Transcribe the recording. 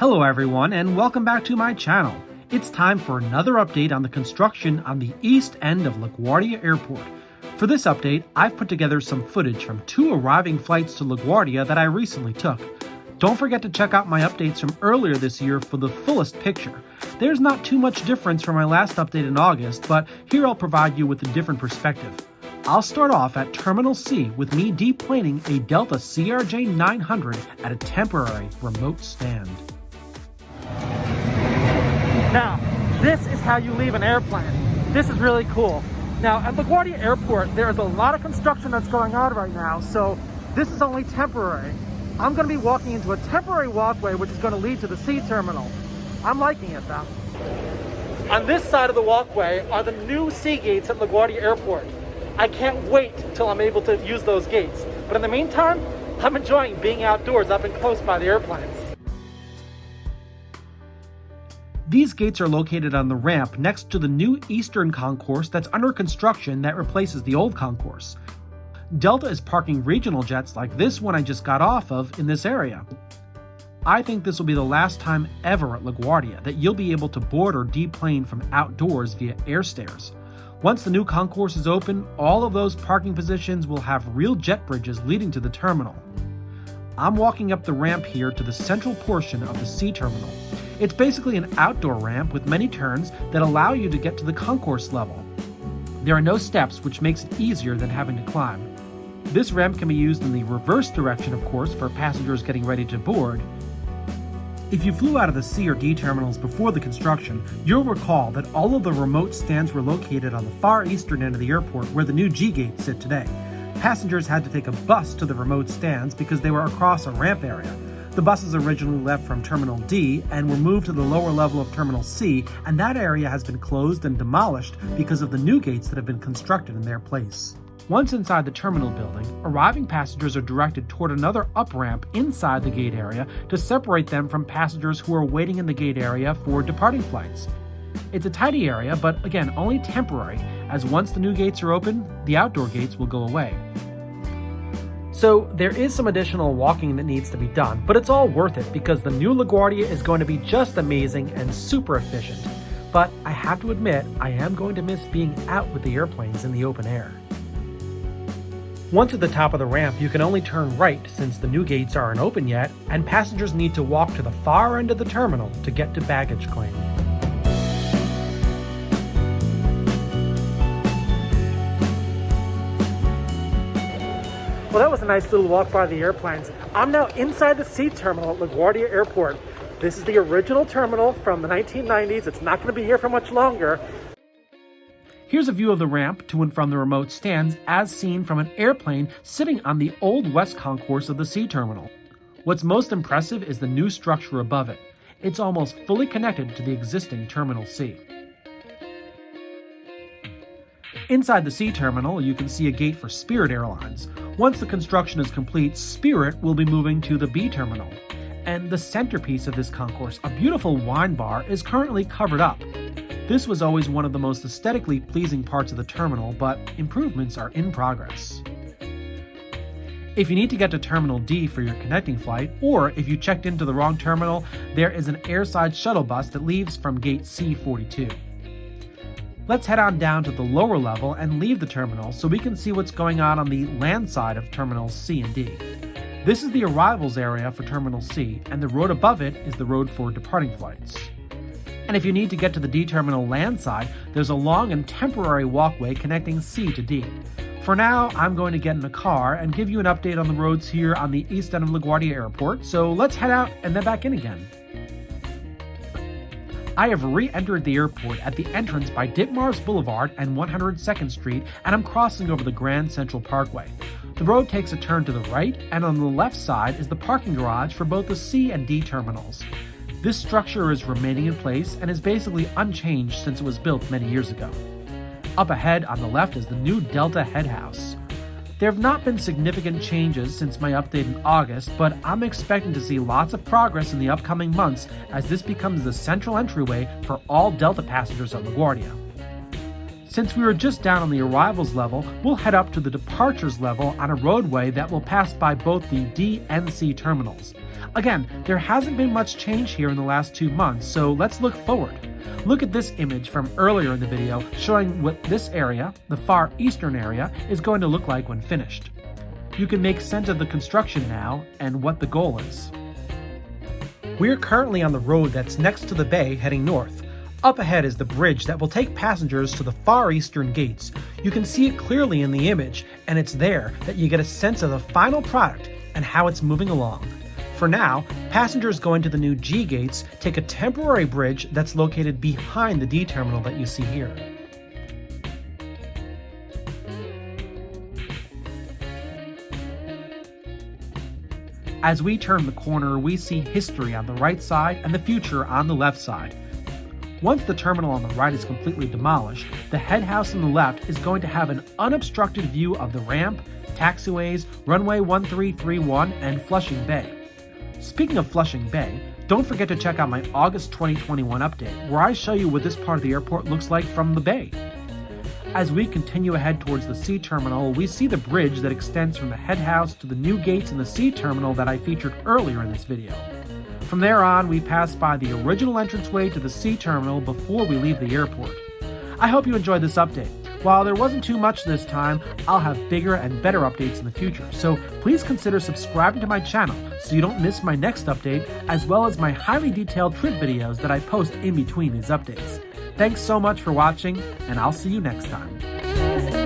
Hello everyone and welcome back to my channel. It's time for another update on the construction on the east end of LaGuardia Airport. For this update, I've put together some footage from 2 arriving flights to LaGuardia that I recently took. Don't forget to check out my updates from earlier this year for the fullest picture. There's not too much difference from my last update in August, but here I'll provide you with a different perspective. I'll start off at Terminal C with me deplaning a Delta CRJ-900 at a temporary remote stand. Now, this is how you leave an airplane. This is really cool. Now, at LaGuardia Airport, there is a lot of construction that's going on right now, so this is only temporary. I'm going to be walking into a temporary walkway which is going to lead to the C terminal. I'm liking it though. On this side of the walkway are the new C gates at LaGuardia Airport. I can't wait till I'm able to use those gates. But in the meantime, I'm enjoying being outdoors up and close by the airplanes. These gates are located on the ramp next to the new Eastern Concourse that's under construction that replaces the old concourse. Delta is parking regional jets like this one I just got off of in this area. I think this will be the last time ever at LaGuardia that you'll be able to board or deplane from outdoors via air stairs. Once the new concourse is open, all of those parking positions will have real jet bridges leading to the terminal. I'm walking up the ramp here to the central portion of the C terminal. It's basically an outdoor ramp with many turns that allow you to get to the concourse level. There are no steps, which makes it easier than having to climb. This ramp can be used in the reverse direction, of course, for passengers getting ready to board. If you flew out of the C or D terminals before the construction, you'll recall that all of the remote stands were located on the far eastern end of the airport where the new G gates sit today. Passengers had to take a bus to the remote stands because they were across a ramp area. The buses originally left from Terminal D and were moved to the lower level of Terminal C, and that area has been closed and demolished because of the new gates that have been constructed in their place. Once inside the terminal building, arriving passengers are directed toward another up-ramp inside the gate area to separate them from passengers who are waiting in the gate area for departing flights. It's a tidy area, but again, only temporary, as once the new gates are open, the outdoor gates will go away. So there is some additional walking that needs to be done, but it's all worth it because the new LaGuardia is going to be just amazing and super efficient. But I have to admit, I am going to miss being out with the airplanes in the open air. Once at the top of the ramp, you can only turn right since the new gates aren't open yet, and passengers need to walk to the far end of the terminal to get to baggage claim. Well, that was a nice little walk by the airplanes. I'm now inside the C terminal at LaGuardia Airport. This is the original terminal from the 1990s. It's not going to be here for much longer. Here's a view of the ramp to and from the remote stands as seen from an airplane sitting on the old west concourse of the C terminal. What's most impressive is the new structure above it. It's almost fully connected to the existing Terminal C. Inside the C terminal, you can see a gate for Spirit Airlines. Once the construction is complete, Spirit will be moving to the B terminal. And the centerpiece of this concourse, a beautiful wine bar, is currently covered up. This was always one of the most aesthetically pleasing parts of the terminal, but improvements are in progress. If you need to get to Terminal D for your connecting flight, or if you checked into the wrong terminal, there is an airside shuttle bus that leaves from gate C42. Let's head on down to the lower level and leave the terminal so we can see what's going on the land side of Terminals C and D. This is the arrivals area for Terminal C, and the road above it is the road for departing flights. And if you need to get to the D terminal land side, there's a long and temporary walkway connecting C to D. For now, I'm going to get in a car and give you an update on the roads here on the east end of LaGuardia Airport, so let's head out and then back in again. I have re-entered the airport at the entrance by Ditmars Boulevard and 102nd Street, and I'm crossing over the Grand Central Parkway. The road takes a turn to the right, and on the left side is the parking garage for both the C and D terminals. This structure is remaining in place and is basically unchanged since it was built many years ago. Up ahead on the left is the new Delta head house. There have not been significant changes since my update in August, but I'm expecting to see lots of progress in the upcoming months as this becomes the central entryway for all Delta passengers at LaGuardia. Since we were just down on the arrivals level, we'll head up to the departures level on a roadway that will pass by both the D and C terminals. Again, there hasn't been much change here in the last 2 months, so let's look forward. Look at this image from earlier in the video showing what this area, the far eastern area, is going to look like when finished. You can make sense of the construction now and what the goal is. We're currently on the road that's next to the bay heading north. Up ahead is the bridge that will take passengers to the far eastern gates. You can see it clearly in the image, and it's there that you get a sense of the final product and how it's moving along. For now, passengers going to the new G gates take a temporary bridge that's located behind the D terminal that you see here. As we turn the corner, we see history on the right side and the future on the left side. Once the terminal on the right is completely demolished, the head house on the left is going to have an unobstructed view of the ramp, taxiways, runway 1331, and Flushing Bay. Speaking of Flushing Bay, don't forget to check out my August 2021 update, where I show you what this part of the airport looks like from the bay. As we continue ahead towards the C terminal, we see the bridge that extends from the head house to the new gates in the C terminal that I featured earlier in this video. From there on, we pass by the original entranceway to the C terminal before we leave the airport. I hope you enjoyed this update. While there wasn't too much this time, I'll have bigger and better updates in the future, so please consider subscribing to my channel so you don't miss my next update, as well as my highly detailed trip videos that I post in between these updates. Thanks so much for watching, and I'll see you next time.